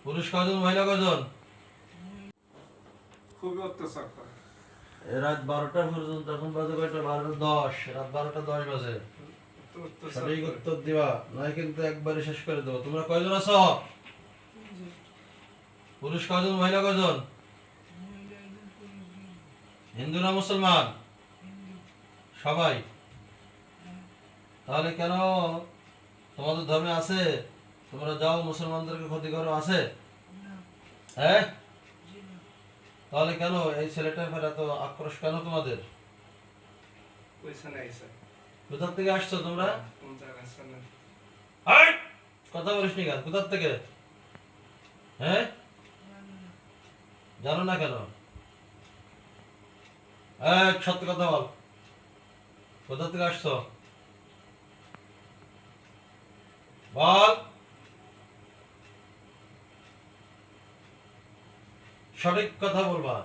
পুরুষ কজন মহিলা কজন? খুবই অত্যাচার করে। রাত 12টা পর্যন্ত, এখন বাজে কয়টা? 12:10, রাত 12:10 বাজে। অত্যাচার সঠিক করে। উত্তর দিবা, নয় কিন্তু একবারে শেষ করে দেবো। তোমরা কয়জন আছো? পুরুষ কজন মহিলা কজন? হিন্দু না মুসলমান? সবাই? তাহলে কেন তোমাদের ধর্মে আছে তোমরা যাও মুসলমানদেরকে ক্ষতি করো? আছে? হ্যাঁ, তাহলে কেন এই ছেলেটার ফের এত আক্রোশ কেন তোমাদের? ওইখানে আইসা। কোথা থেকে আসছো তোমরা? কোন জায়গায় আছে না? হাই! কথা বলিস নি কেন? কোথা থেকে? হ্যাঁ, জানো না কেন? সত্য কথা বল, কোথা থেকে আসছো? বল, সঠিক কথা বলবা।